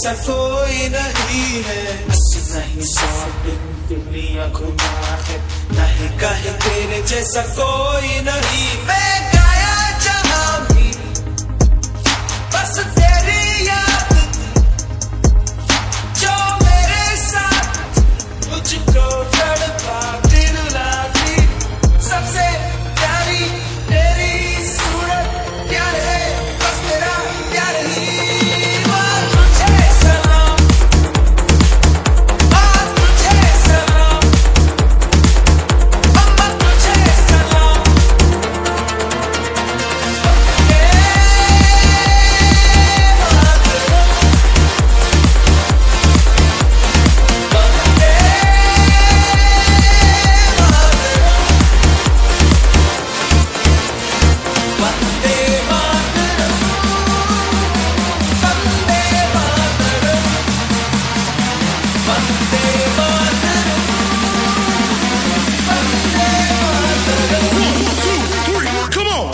जैसा कोई नहीं है, बस नहीं सौ दिन दुनिया घुमा है, नहीं कहीं तेरे जैसा कोई नहीं। मैं गाया जहां भी बस तेरी याद, जो मेरे साथ मुझको तड़पाती रुलाती, सबसे प्यारी तेरी सूरत, प्यार है बस तेरा प्यार ही। तुझे सलाम, तुझे सलाम, अम्मा तुझे सलाम, Vande Mataram, Vande Mataram, Vande Mataram, Vande Mataram. Come on!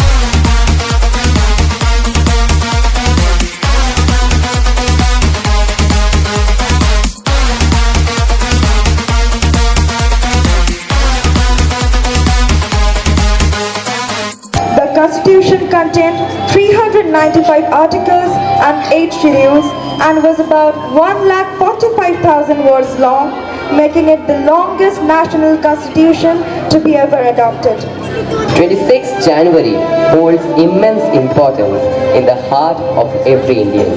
The Constitution contained 395 articles and 8 schedules and was about 1,45,000 words long, making it the longest national constitution to be ever adopted. 26th January holds immense importance in the heart of every Indian,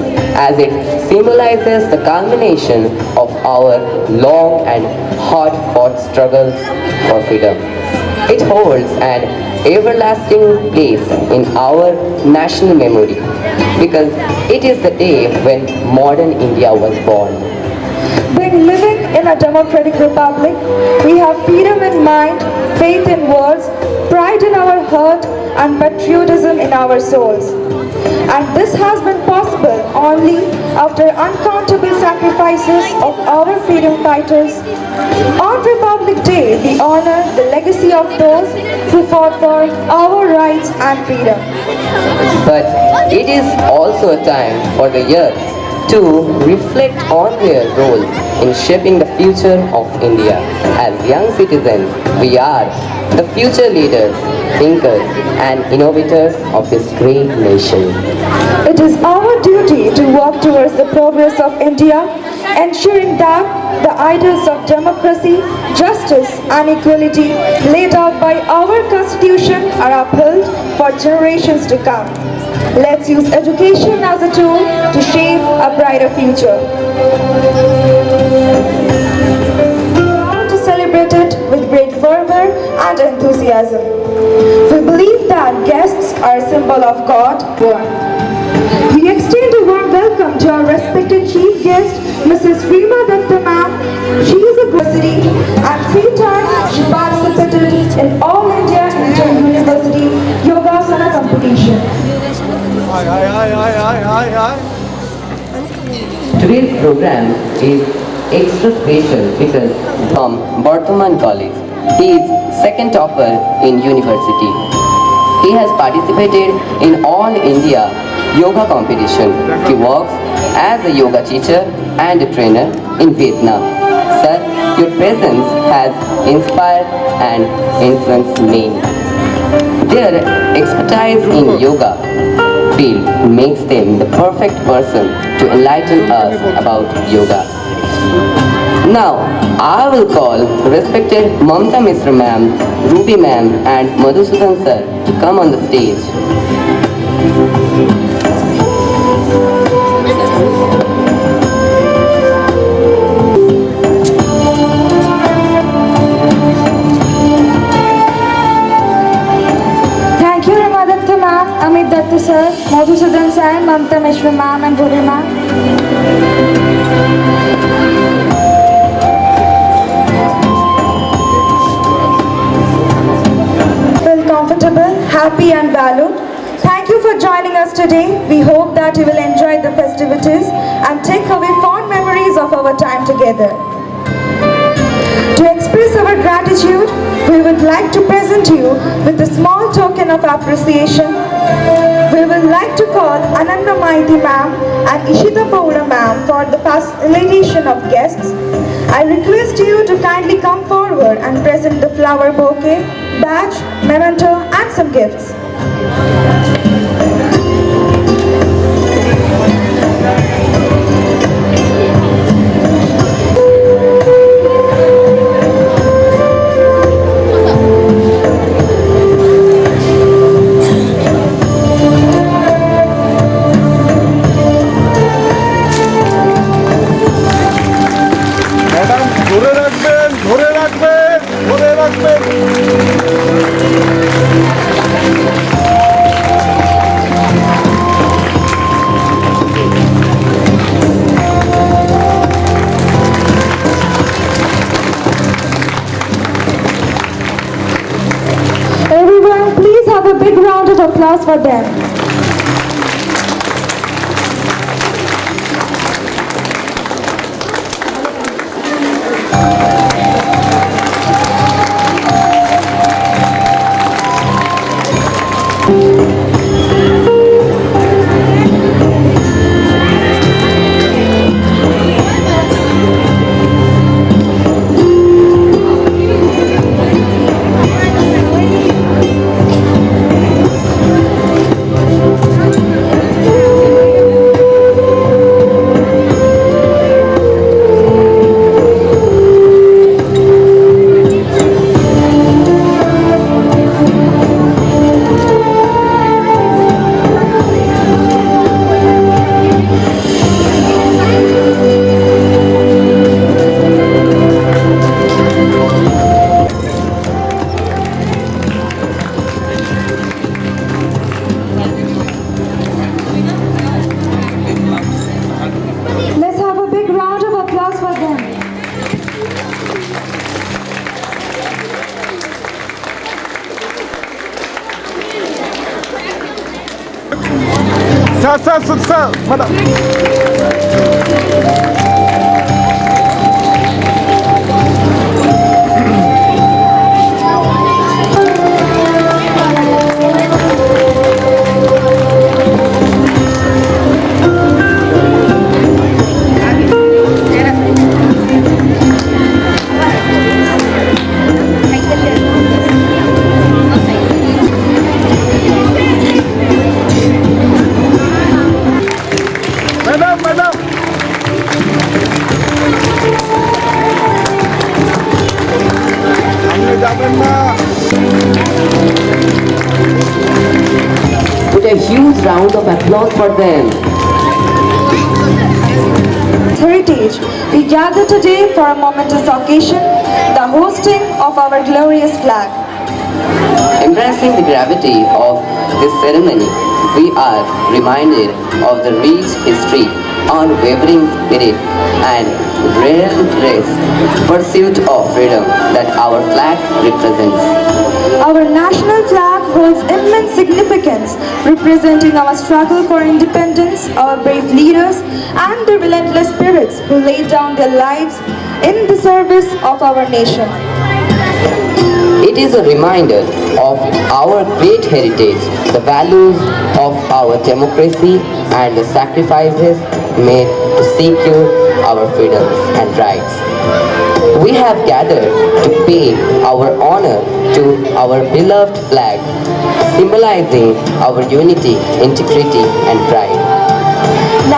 as it symbolizes the culmination of our long and hard-fought struggle for freedom. It holds an everlasting place in our national memory because it is the day when modern India was born. Being living in a democratic republic, we have freedom in mind, faith in words, pride in our heart, and patriotism in our souls. And this has been possible only after uncountable sacrifices of our freedom fighters. On Republic Day, we honor the legacy of those who fought for our rights and freedom. But it is also a time for the youth to reflect on their role in shaping the future of India. As young citizens, we are the future leaders, thinkers, and innovators of this great nation. It is our duty to work towards the progress of India, ensuring that the ideals of democracy, justice, and equality laid out by our Constitution are upheld for generations to come. Let's use education as a tool to shape a brighter future. We want to celebrate it with great fervor and enthusiasm. We believe that guests are a symbol of God, one. We extend a warm welcome to our respected chief guest, Mrs. Reema Datta ma'am. She is a graduate and 3 times she participated in All India Inter-University Yogasana competition. Today's program is extra special because from Bardhaman College, he is second topper in university. He has participated in All India Yoga competition. He works as a yoga teacher and a trainer in Vietnam. Sir, your presence has inspired and influenced me. Their expertise in yoga field makes them the perfect person to enlighten us about yoga. Now, I will call respected Mamta Mishra ma'am, Ruby ma'am and Madhusudan sir to come on the stage. Thank you, Reema Datta ma'am, Amit Datta sir, Madhusudan sir, Mamta Mishra ma'am and Ruby ma'am. Feel comfortable, happy and valued. Thank you for joining us today. We hope that you will enjoy the festivities and take away fond memories of our time together. To express our gratitude, we would like like to present you with a small token of appreciation. We would like to call Ananda Maiti ma'am and Ishita Paura ma'am for the facilitation of guests. I request you to kindly come forward and present the flower bouquet, badge, memento and some gifts. Madam ধরে রাখবেন ধরে রাখবেন ধরে রাখবেন। Everyone, please have a big round of applause for them. Let's have a big round of applause for them. Sir sir sir sir madam madam madam সামনে যাবেন না। Put a huge round of applause for them. Heritage, we gather today for a momentous occasion, the hosting of our glorious flag. Embracing the gravity of this ceremony, we are reminded of the rich history, unwavering spirit, and relentless pursuit of freedom that our flag represents. Our national flag holds immense significance, representing our struggle for independence, our brave leaders, and the relentless spirits who laid down their lives in the service of our nation. It is a reminder of our great heritage, the values of our democracy, and the sacrifices made to secure our freedoms and rights. We have gathered to pay our honor to our beloved flag, symbolizing our unity, integrity, and pride.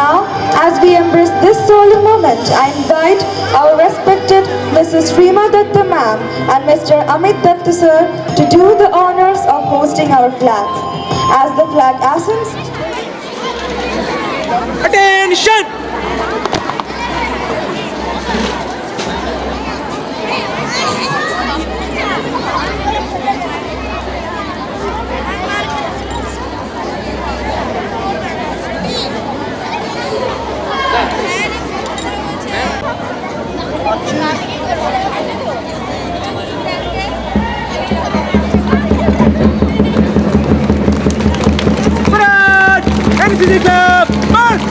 Now, as we embrace this solemn moment, I invite our respected Mrs. Srima Datta ma'am and Mr. Amit Datta sir to do the honors of hosting our flag. As the flag ascends, Attention! Brad! NCT Club! March!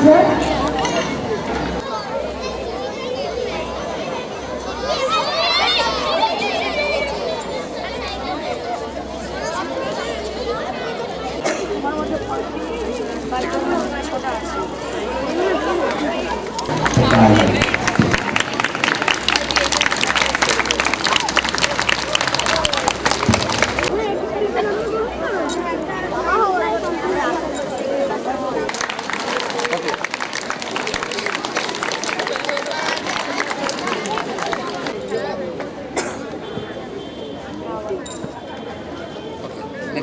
sir.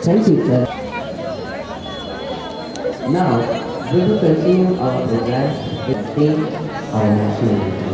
Thank you, sir. Now, we will continue our program with theme our nationality.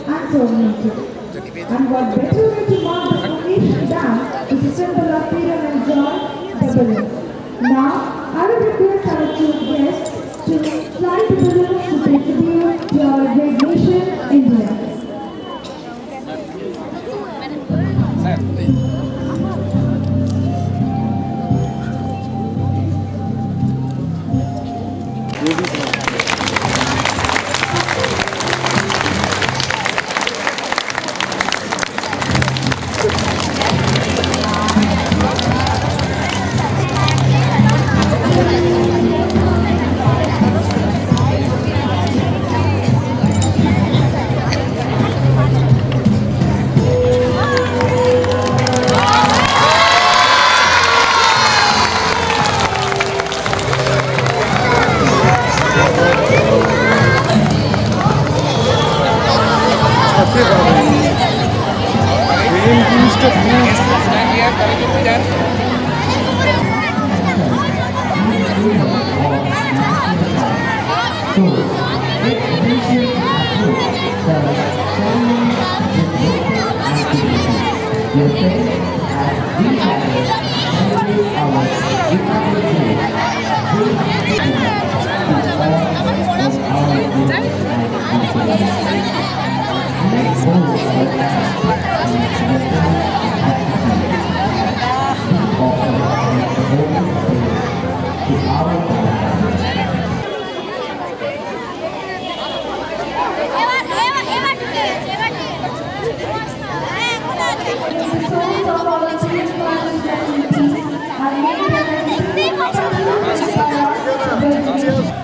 And sovereignty. And what better way to mark the occasion than with a symbol of freedom and joy, the balloon. Now, I will request our two guests to fly the balloon to pay tribute to our great nation, India.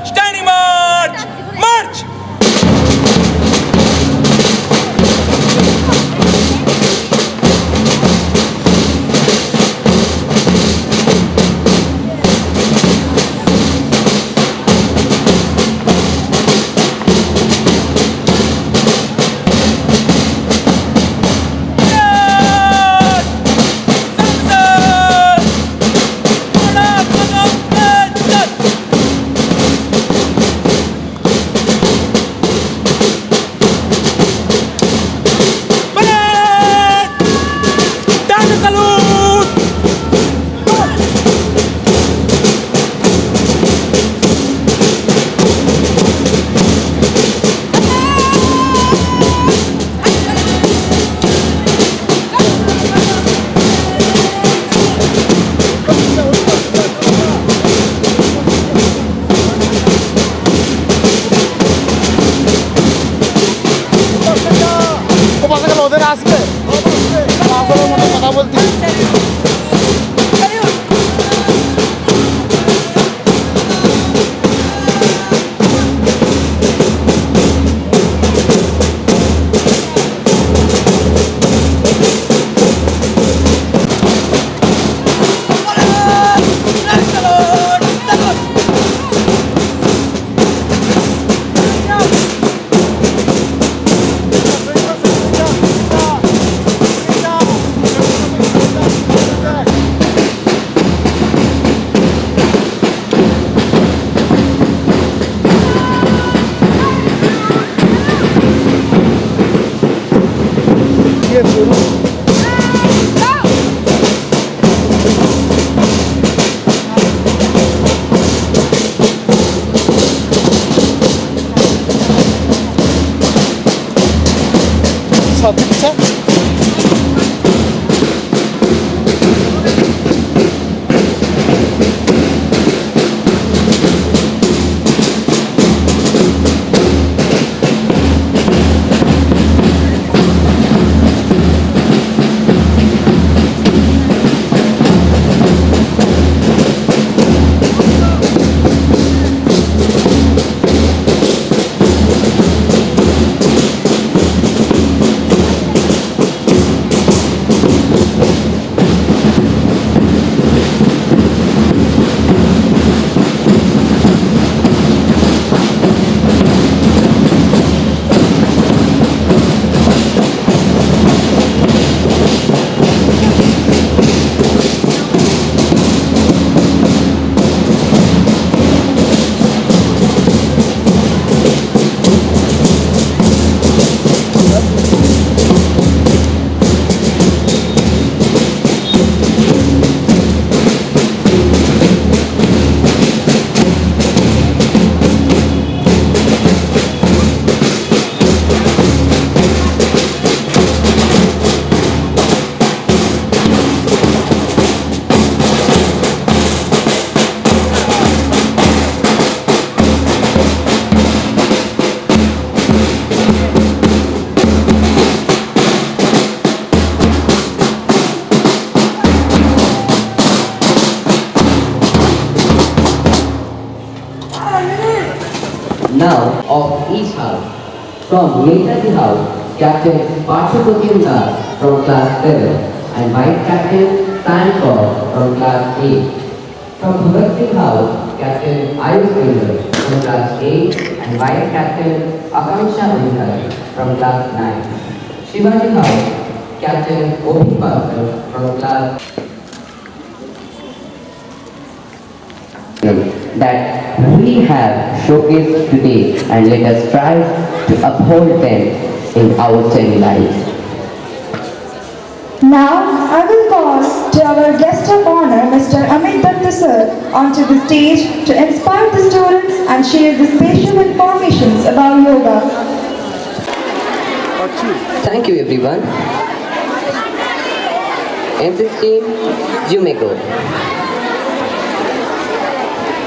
Standing march! March! ওদের আসবে क्या बोलती है? ये शुरू साथ पीछा Now of each house. From Netaji House, Captain Parshupatim Das from class 7 and Vice Captain Sankor from class 8. From Bhagat Singh House, Captain Ayush Miller from class 8 and Vice Captain Akanksha Adhikari from class 9. Shivaji House, Captain Obi Pastor from class that we have showcased today, and let us strive to uphold them in our daily lives. Now, I will call to our guest of honor, Mr. Amit Datta sir, onto the stage to inspire the students and share the special informations about yoga. Thank you, everyone. NCC team, you may go.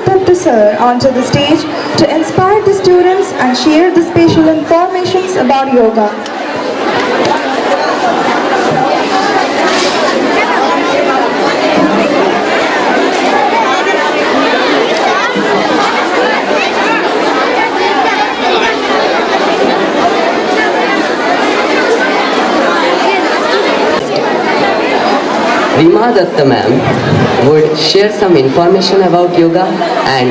Datta sir onto the stage to inspire the students and share the special informations about yoga. Rima Datta ma'am would share some information about yoga, and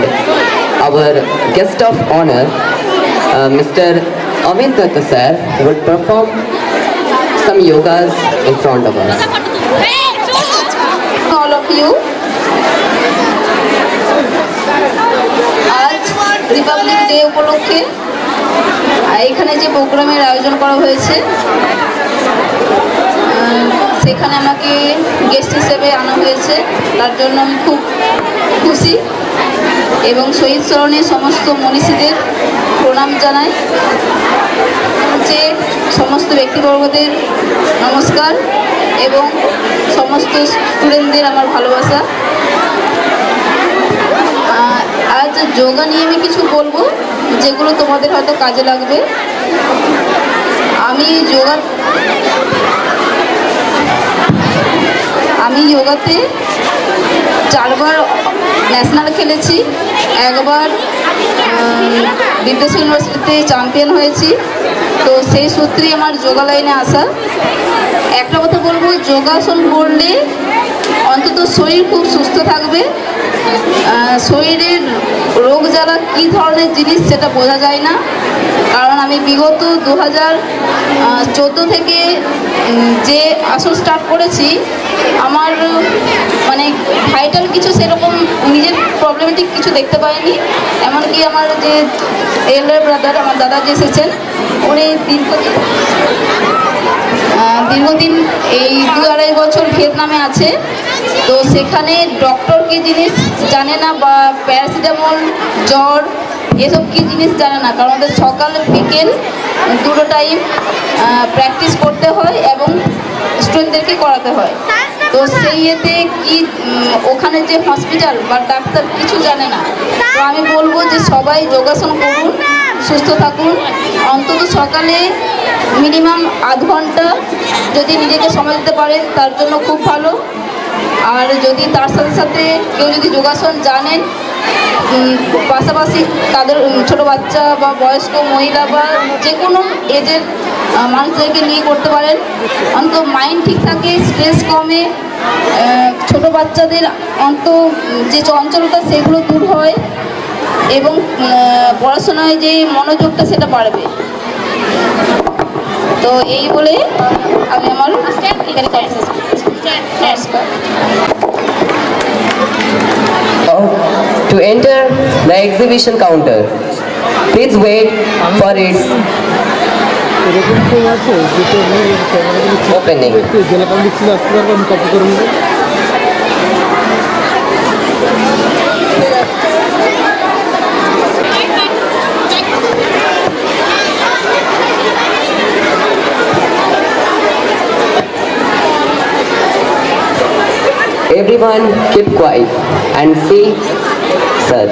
our guest of honor, Mr. Amit Datta sir, would perform some yogas in front of us. All of you. আজ Republic day উপলক্ষে এখানে যে প্রোগ্রামের আয়োজন করা হয়েছে সেখানে আমাকে গেস্ট হিসেবে আনা হয়েছে, তার জন্য আমি খুব খুশি এবং শহীদ স্মরণে সমস্ত মনীষীদের প্রণাম জানাই। যে সমস্ত ব্যক্তিবর্গদের নমস্কার এবং সমস্ত স্টুডেন্টদের আমার ভালোবাসা। আজ যোগা নিয়ে আমি কিছু বলবো যেগুলো তোমাদের হয়তো কাজে লাগবে। আমি যোগা আমি যোগাতে 4বার ন্যাশনাল খেলেছি, একবার বিদ্যাসাগর ইউনিভার্সিটিতে চ্যাম্পিয়ন হয়েছি। তো সেই সূত্রেই আমার যোগা লাইনে আসা। একটা কথা বলবো, যোগাসন করলে অন্তত শরীর খুব সুস্থ থাকবে। শরীরের রোগ জ্বালা কী ধরনের জিনিস সেটা বোঝা যায় না, কারণ আমি বিগত 2014 থেকে যে আসন স্টার্ট করেছি, আমার মানে ভাইটাল কিছু সেরকম নিজের প্রবলেমেটিক কিছু দেখতে পাইনি। এমনকি আমার যে এল্ডার ব্রাদার, আমার দাদা যে এসেছেন, উনি দীর্ঘদিন এই 2-2.5 বছর ভিয়েতনামে আছে। তো সেখানে ডক্টর কী জিনিস জানে না, বা প্যারাসিটামল, জ্বর, এসব কী জিনিস জানে না, কারণ ওদের সকাল বিকেল দুটো টাইম প্র্যাকটিস করতে হয় এবং স্টুডেন্টদেরকে করাতে হয়। তো সেই ইয়েতে কি ওখানে যে হসপিটাল বা ডাক্তার কিছু জানে না। তো আমি বলবো যে সবাই যোগাসন করুন, সুস্থ থাকুন। অন্তত সকালে মিনিমাম আধ ঘন্টা যদি নিজেকে সময় দিতে পারেন তার জন্য খুব ভালো। আর যদি তার সাথে সাথে কেউ যদি যোগাসন জানেন, পাশাপাশি তাদের ছোটো বাচ্চা বা বয়স্ক মহিলা বা যে কোনো এজের মানুষদেরকে নিয়ে করতে পারেন। অন্তত মাইন্ড ঠিক থাকে, স্ট্রেস কমে, ছোটো বাচ্চাদের যে চঞ্চলতা সেগুলো দূর হয় এবং পড়াশোনায় যে মনোযোগটা সেটা বাড়বে। তো এই বলে আমি আমার এখানে কথা শেষ করছি। নমস্কার। To enter the exhibition counter, please wait for its এরকম কেউ আছে যেটা ক্যামেরাগুলো opening. জেলা পাবলিক ছিল আসতে পারবো, আমি কপি করে নেবো। Everyone keep quiet and see, sir.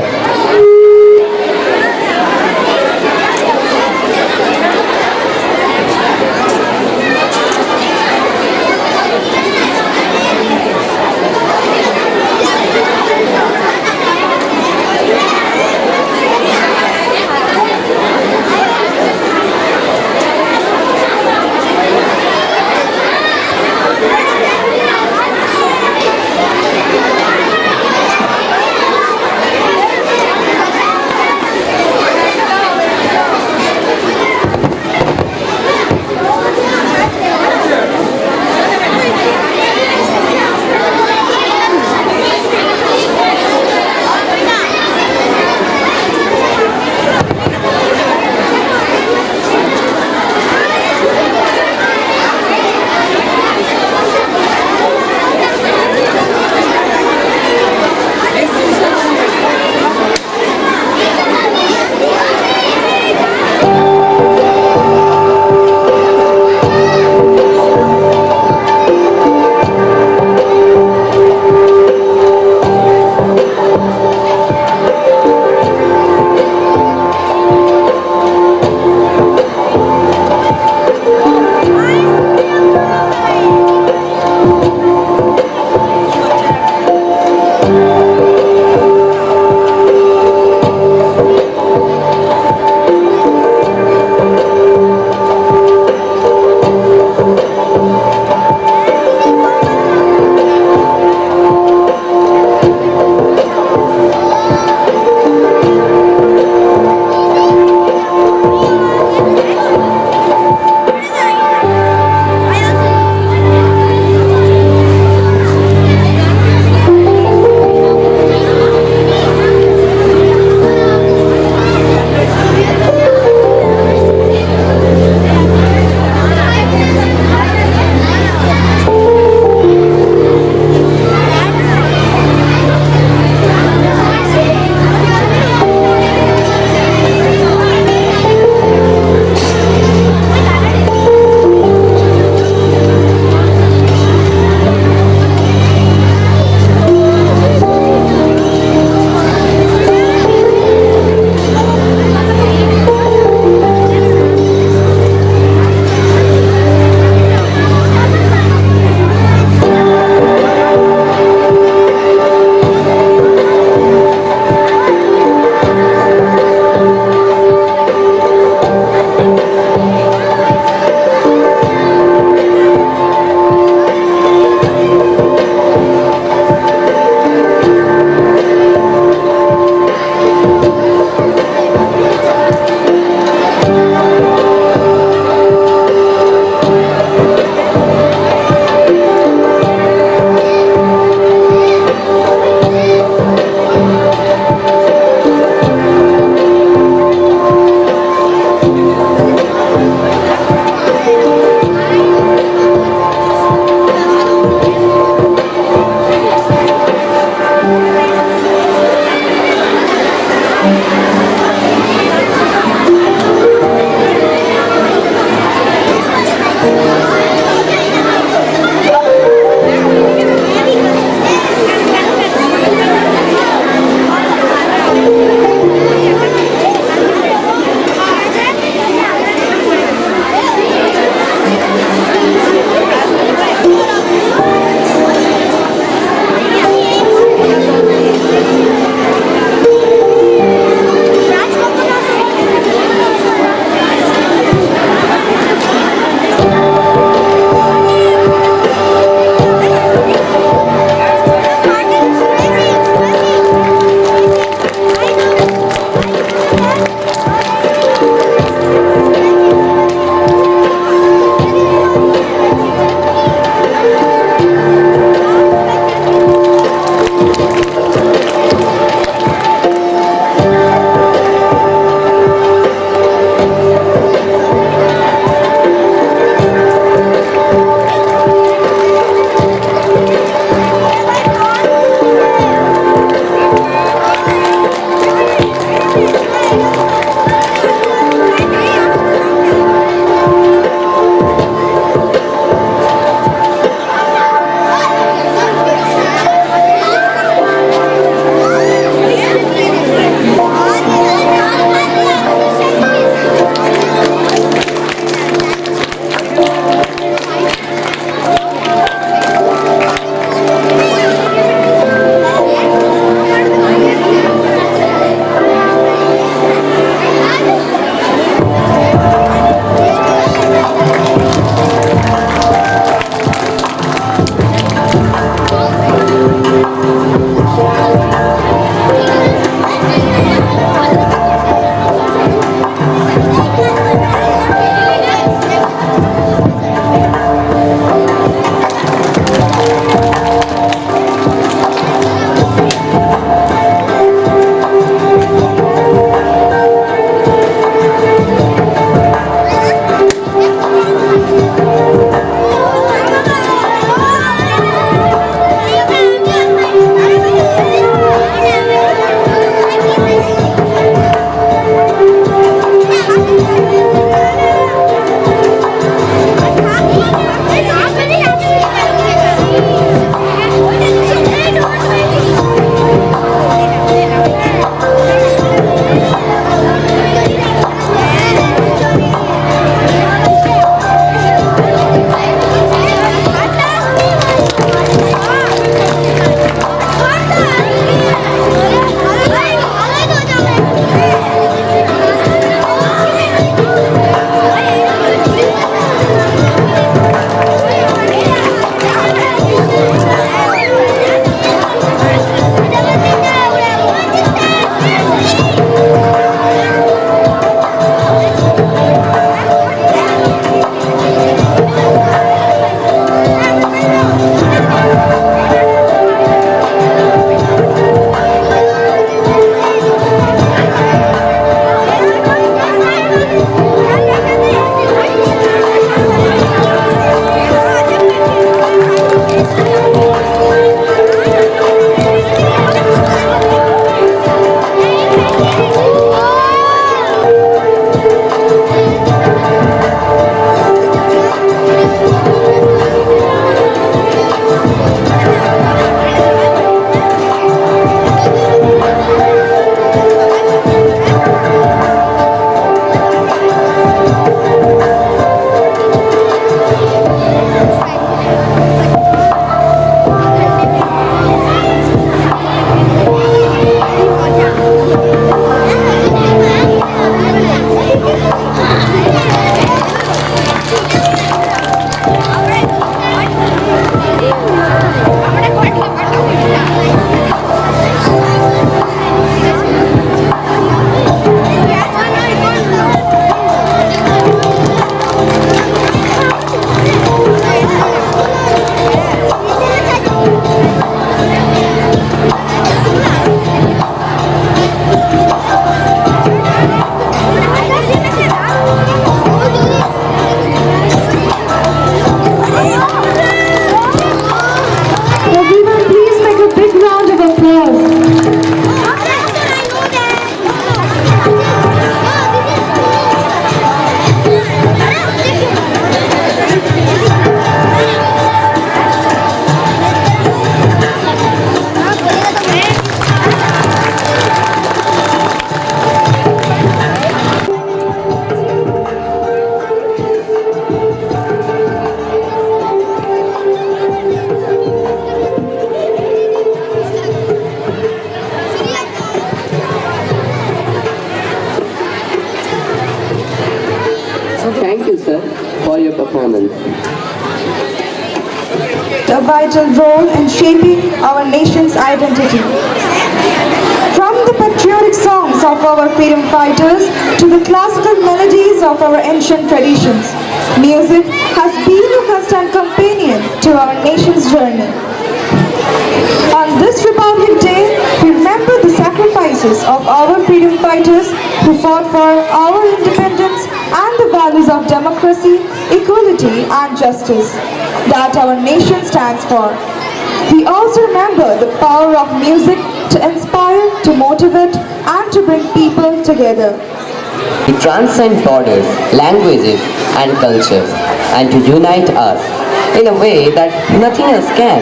Thank you, sir, for your performance. A vital role in shaping our nation's identity. From the patriotic songs of our freedom fighters to the classical melodies of our ancient traditions, music has been a constant companion to our nation's journey. On this Republic Day, we remember the sacrifices of our freedom fighters who fought for our independence and the values of democracy, equality and justice that our nation stands for. We also remember the power of music to inspire, to motivate and to bring people together. It transcends borders, languages, and cultures, and to unite us in a way that nothing else can.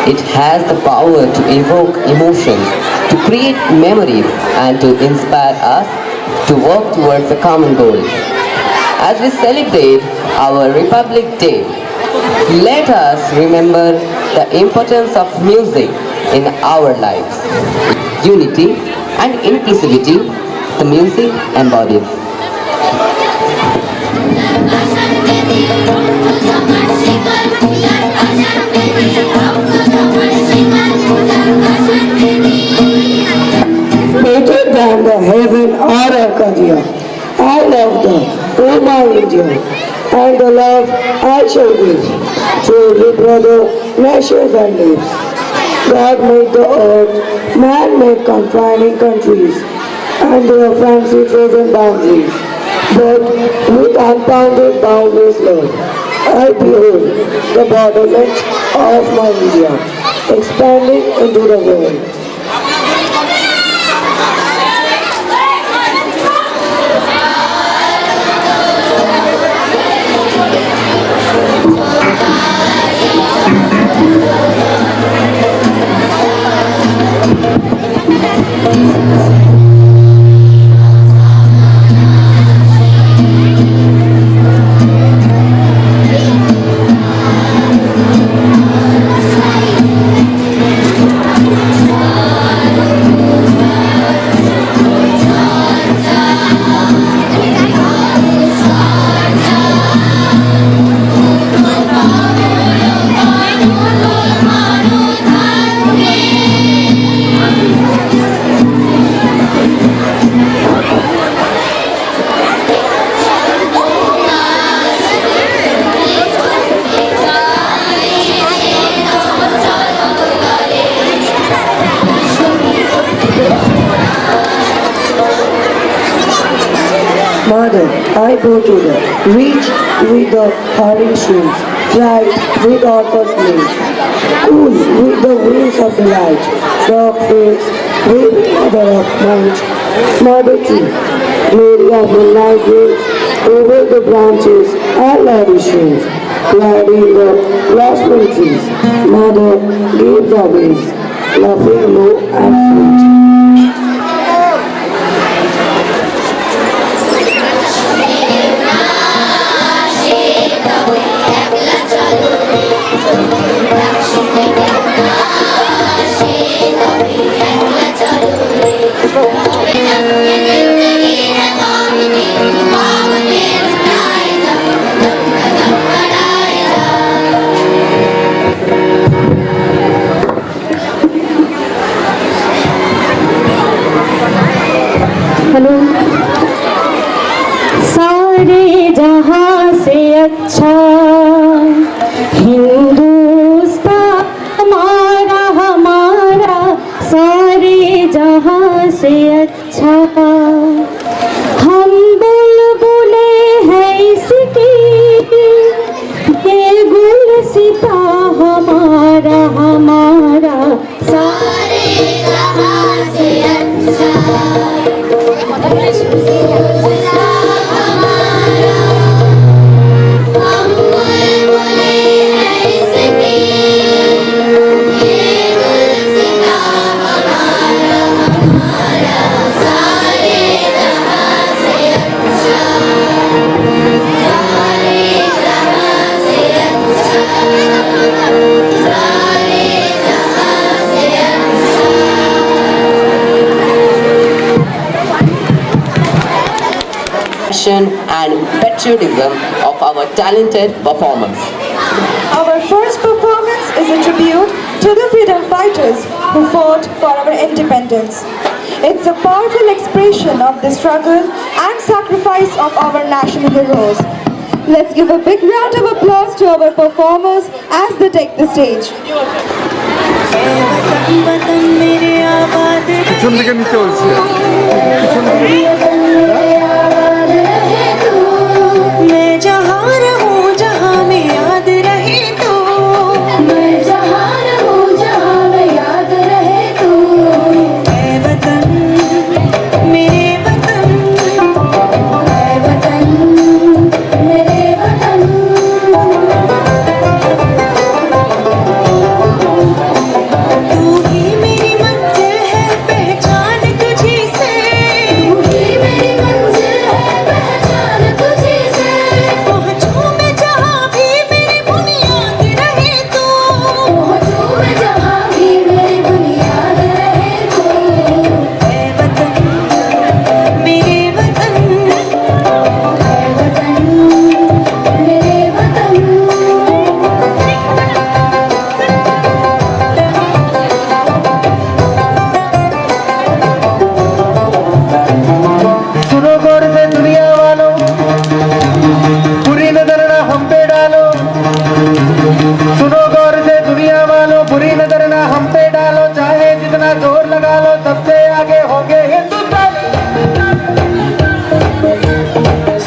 It has the power to evoke emotions, to create memories, and to inspire us to work towards a common goal. As we celebrate our Republic Day, let us remember the importance of music in our lives. Unity and inclusivity, the music embodies. Better than the heaven or Arcadia, I love thee, O my India, and the love I shall give to every brother, nations and lives. God made the earth, man made confining countries, and their fancy frozen boundaries. But with unbounded, boundless love, I behold the borderland of my India, expanding into the world. Mother, I go to the reach with the hurrying shoes, bright with awkward plays, cool with the wings of the light, frog face with mother of night, mother tree, glory of the night waves, over the branches and lavish wings, clad in the blossoming trees, mother gives always, laughing low and sweet. Hello सारे जहां से अच्छा हिंदुस्तान हमारा हमारा सारे जहां से अच्छा हम बुलबुले हैं इसकी ये गुलसिता हमारा हमारा सारे जहां से अच्छा And patriotism of our talented performers. Our first performance is a tribute to the freedom fighters who fought for our independence. It's a powerful expression of the struggle and sacrifice of our national heroes. Let's give a big round of applause to our performers as they take the stage. পিছন থেকে নিতে হচ্ছে मैं जहाँ रहूं जहाँ में याद रहे तू मैं जहाँ रहूं जहाँ में याद रहे तू ऐ वतन मेरे वतन ऐ वतन मेरे वतन तू ही मेरी मंजिल है पहचान तुझी से तू ही मेरी मंजिल है पहचान तुझी से पहुँचूं मैं जहाँ भी मेरी बुनियाद रहे तू पहुँचूं मैं जहाँ भी मेरी बुनियाद रहे तू ऐ वतन मेरे वतन ऐ वतन मेरे वतन सुनो गौर से दुनिया वालों बुरी नजर ना हम पे डालो सुनो गौर से दुनिया वालों बुरी नजर ना हम पे डालो चाहे जितना जोर लगा लो सबसे आगे होंगे हिंदुस्तान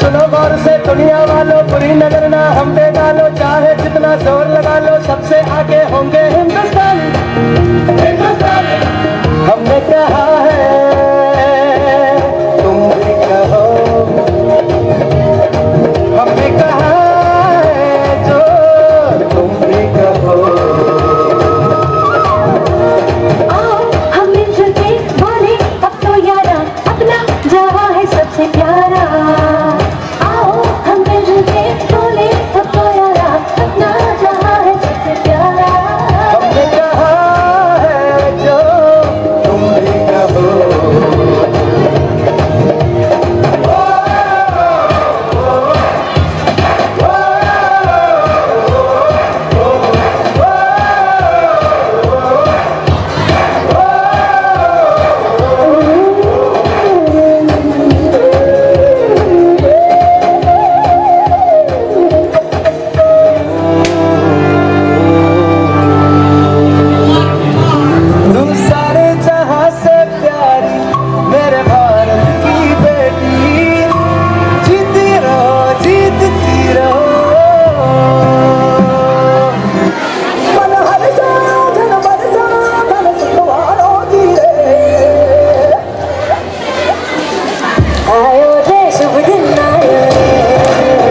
सुनो गौर से दुनिया वालों बुरी नजर ना हम पे डालो चाहे जितना जोर लगा लो सबसे आगे होंगे हिंदुस्तान हिंदुस्तान हमने कहा है तुम भी कहो हमने कहा है जो तुम भी कहो आओ हम मिलजुल के बोले अब तो यारा अपना जहाँ है सबसे प्यारा आओ हम मिलजुल के बोले अब तो यारा अपना जहाँ है सबसे प्यारा हमने कहा है जो तुम भी कहो तुम सारे जहां से प्यारी मेरे भारत की बेटी जीती रहो मन हर जा धन बरसा धन सुखवारो की रे आयो रे शुभ दिन आयो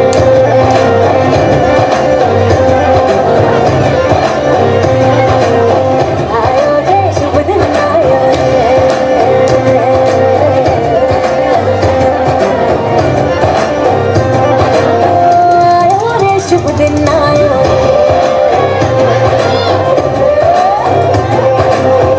आयो रे शुभ दिन आयो आयो रे शुभ दिन आयो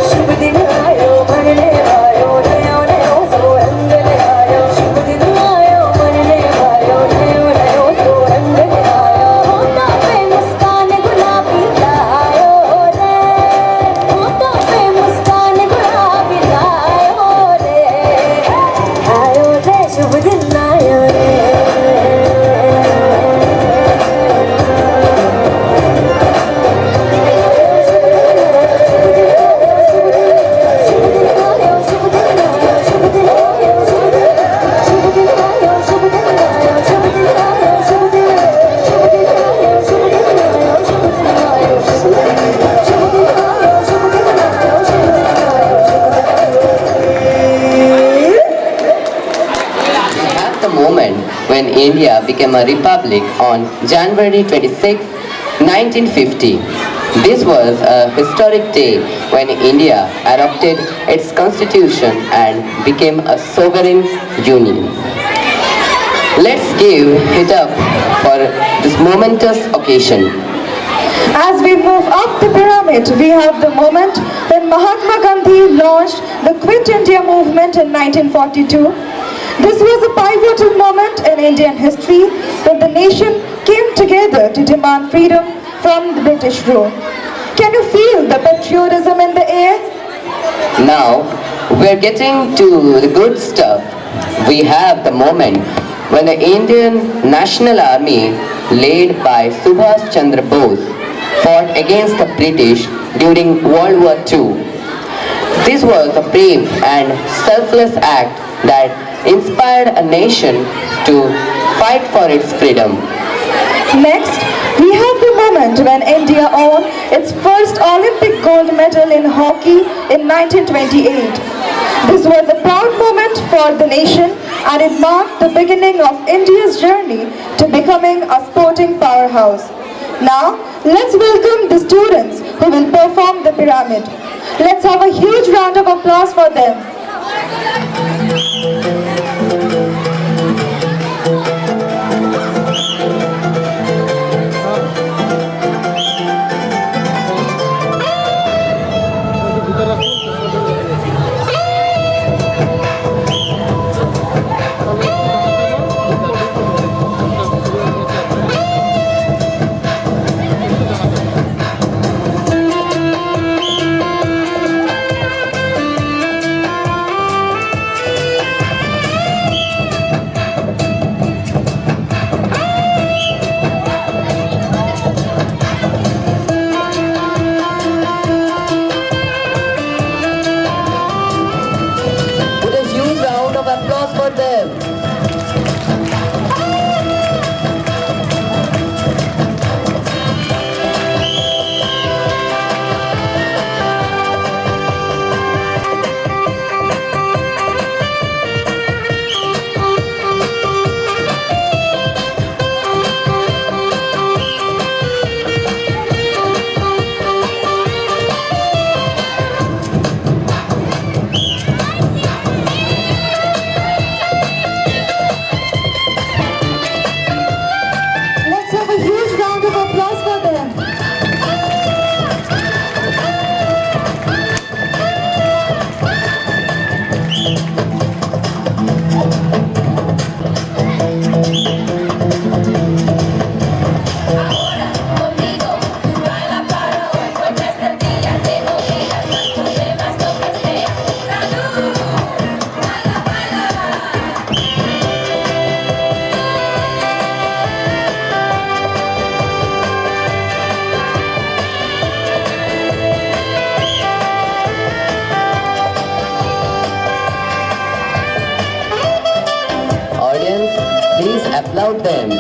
शुभ दिन आयो भरने आयो नयो नयो सो रंग ले आयो शुभ दिन आयो भरने आयो नयो नयो सो रंग ले आयो होठों पे मुस्कान गुलाबी लायो रे होठों पे मुस्कान गुलाबी लायो रे आयो रे शुभ दिन आयो रे At the moment when India became a republic on January 26, 1950. This was a historic day when India adopted its constitution and became a sovereign union. Let's give it up for this momentous occasion. As we move up the pyramid, we have the moment when Mahatma Gandhi launched the Quit India movement in 1942. This was a pivotal moment in Indian history when the nation came together to demand freedom from the British rule. Can you feel the patriotism in the air? Now, we're getting to the good stuff. We have the moment when the Indian National Army, led by Subhash Chandra Bose, fought against the British during World War II. This was a brave and selfless act that inspired a nation to fight for its freedom. Next, we have the moment when India won its first Olympic gold medal in hockey in 1928. This was a proud moment for the nation and it marked the beginning of India's journey to becoming a sporting powerhouse. Now, let's welcome the students who will perform the pyramid. Let's have a huge round of applause for them. Put a huge round of applause for them. Let's have a huge round of applause for them. Audience, please applaud them.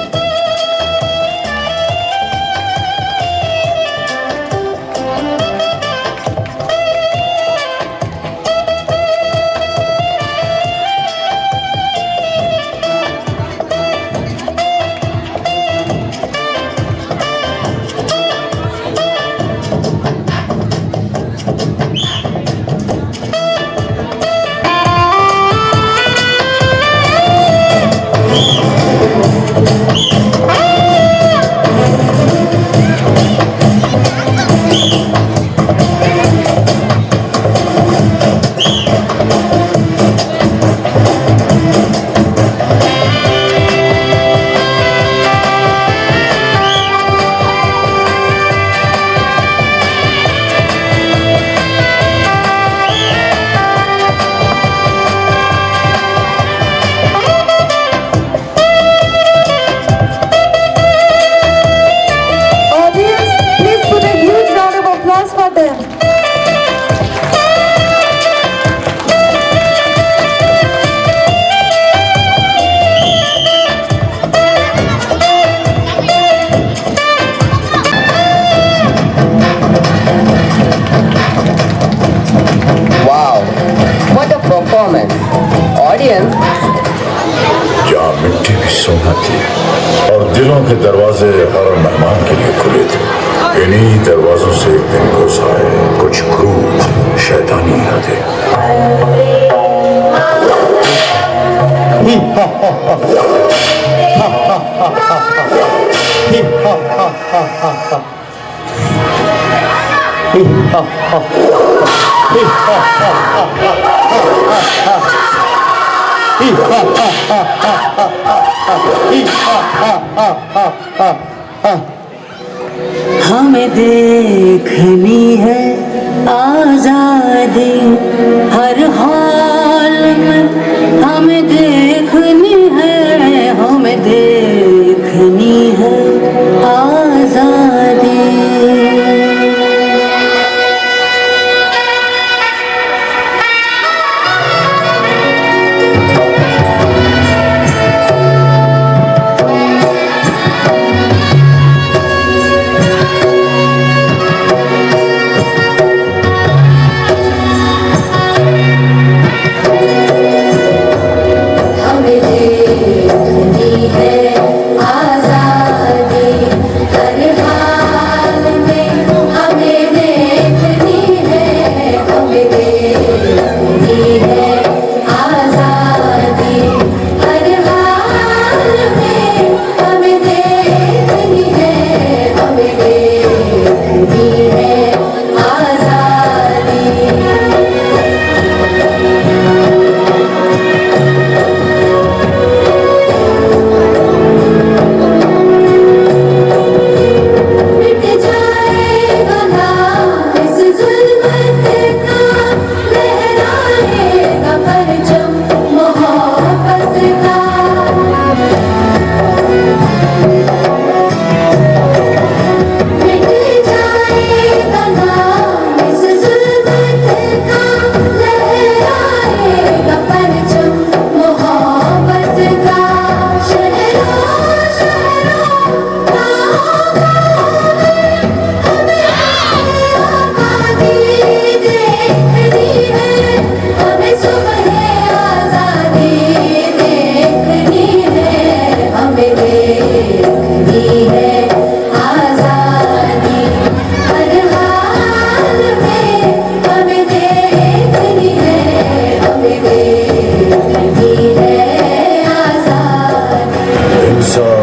Audience, please put a huge round of applause for them. Wow, what a performance. Audience, जहाँ मिट्टी भी सोना थी और दिलों के दरवाजे हर मेहमान के लिए खुले थे, इन्हीं दरवाजों से एक दिन घुस आए कुछ क्रूर शैतानी इरादे। हमें देखनी है आजादी हर हाल में, हमें देखनी है, हमें देखनी है आजादी।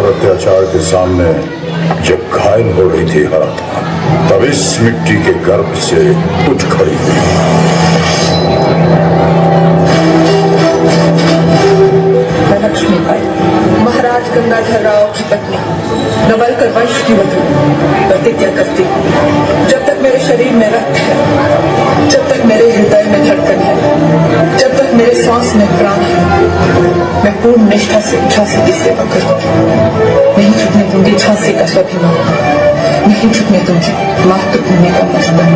अत्याचार के सामने जब घायल हो रही थी हर आत्मा, तब इस मिट्टी के गर्भ से उठ खड़ी हुई। लक्ष्मीबाई, महाराज गंगाधर राव की पत्नी, नवलकर वंश की वधू, प्रतिज्ञा करती जब तक मेरे शरीर में रक्त है, जब तक मेरे हृदय में धड़कन है, जब तक मेरे सांस में प्राण है, मैं पूर्ण निष्ठा से झांसी की सेवा करूंगी। नहीं झुकने दूंगी झांसी का स्वाभिमान, नहीं झुकने दूंगी मातृभूमि का मस्तक।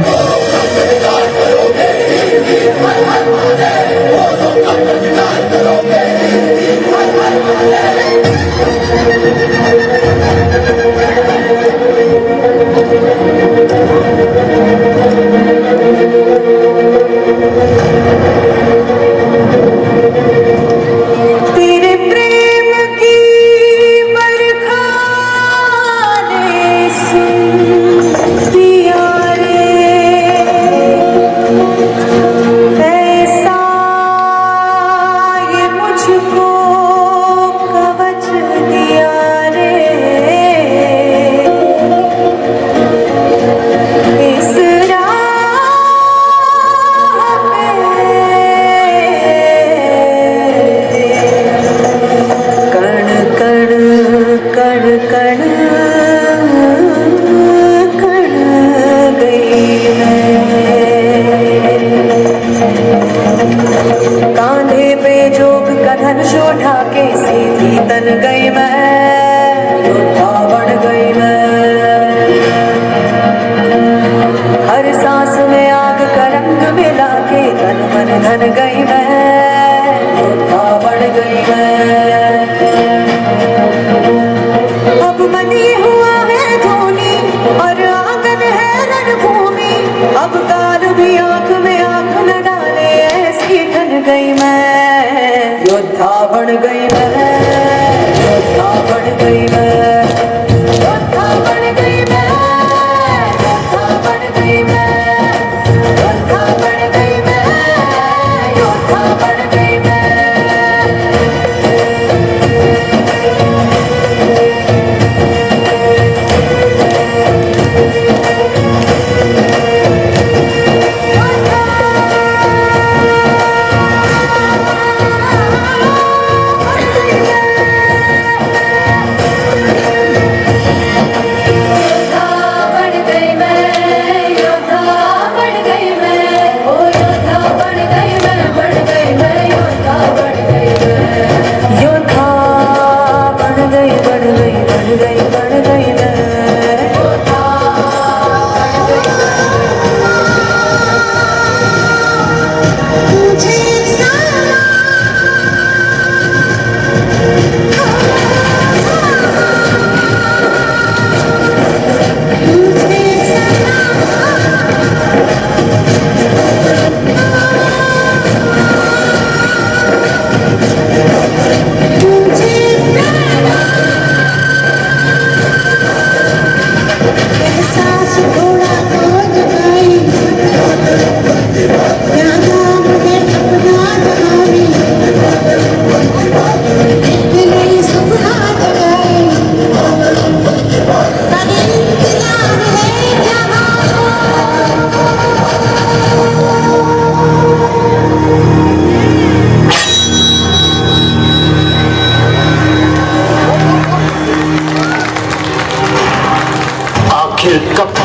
तेरे प्रेम की बरखा ने सुन दिया रे, ऐसा ये मुझको कवच दिया रे। इस राह पे कण कण कण कण कण गई मैं, कांधे पे जोग का धनुष उठा के सीधी तन गई मैं, योद्धा बन गई मैं। हर सांस में आग का रंग मिला के तन मन धन गई मैं, योद्धा बन गई मैं। अब बनी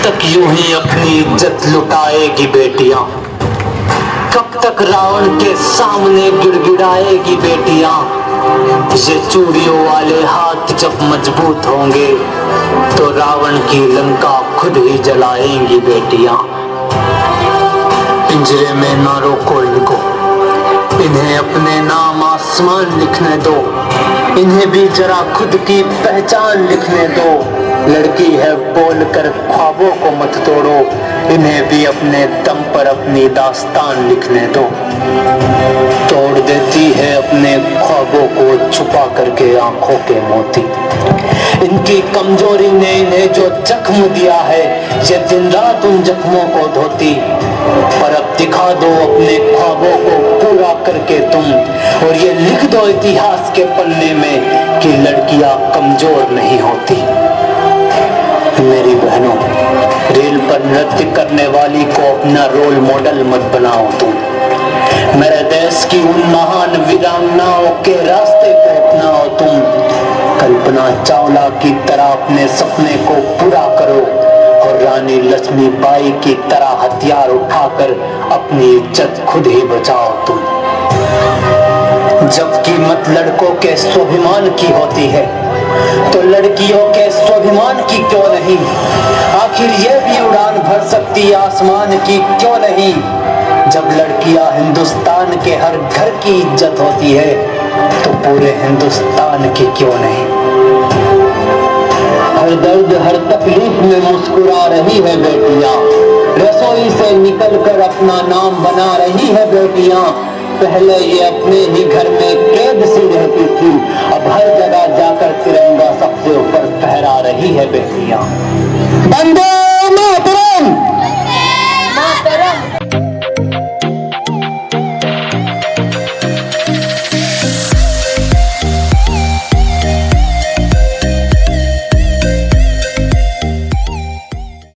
तक यूं ही अपनी इज्जत लुटाएगी बेटियां? कब तक रावण के सामने गिड़गिड़ाएगी बेटियां? ये चूड़ियों वाले हाथ जब मजबूत होंगे तो रावण की लंका खुद ही जलाएंगी बेटियां। पिंजरे में ना रोको इनको, इन्हें अपने नाम आसमान लिखने दो, इन्हें भी जरा खुद की पहचान लिखने दो। लड़की है बोलकर ख्वाबों को मत तोड़ो, इन्हें भी अपने दम पर अपनी दास्तान लिखने दो। तोड़ देती है अपने ख्वाबों को छुपा करके आंखों के मोती। इनकी कमजोरी ने इन्हें जो जख्म दिया है, ये दिन रात उन जख्मों को धोती। पर अब दिखा दो अपने ख्वाबों को पूरा करके तुम, और ये लिख दो इतिहास के पन्ने में कि लड़कियां कमजोर नहीं होती। मेरी बहनों, रेल पर नृत्य करने वाली को अपना रोल मॉडल मत बनाओ तुम। मेरे देश की उन महान वीरांगनाओं के रास्ते को अपनाओ तुम। कल्पना चावला की तरह अपने सपने को पूरा करो, और रानी लक्ष्मीबाई की तरह हथियार उठाकर अपनी इज्जत खुद ही बचाओ तुम। जब कीमत लड़कों के स्वाभिमान की होती है तो लड़कियों के स्वाभिमान की क्यों नहीं? आखिर ये भी उड़ान भर सकती आसमान की क्यों नहीं? जब लड़कियां हिंदुस्तान के हर घर की इज्जत होती है तो पूरे हिंदुस्तान की क्यों नहीं? हर दर्द हर तकलीफ में मुस्कुरा रही है बेटियां, रसोई से निकलकर अपना नाम बना रही है बेटियां। पहले ये अपने ही घर में कैद सी रहती थी, अब हर जगह जाकर तिरंगा सबसे ऊपर फहरा रही है बेटियां। वंदे मातरम।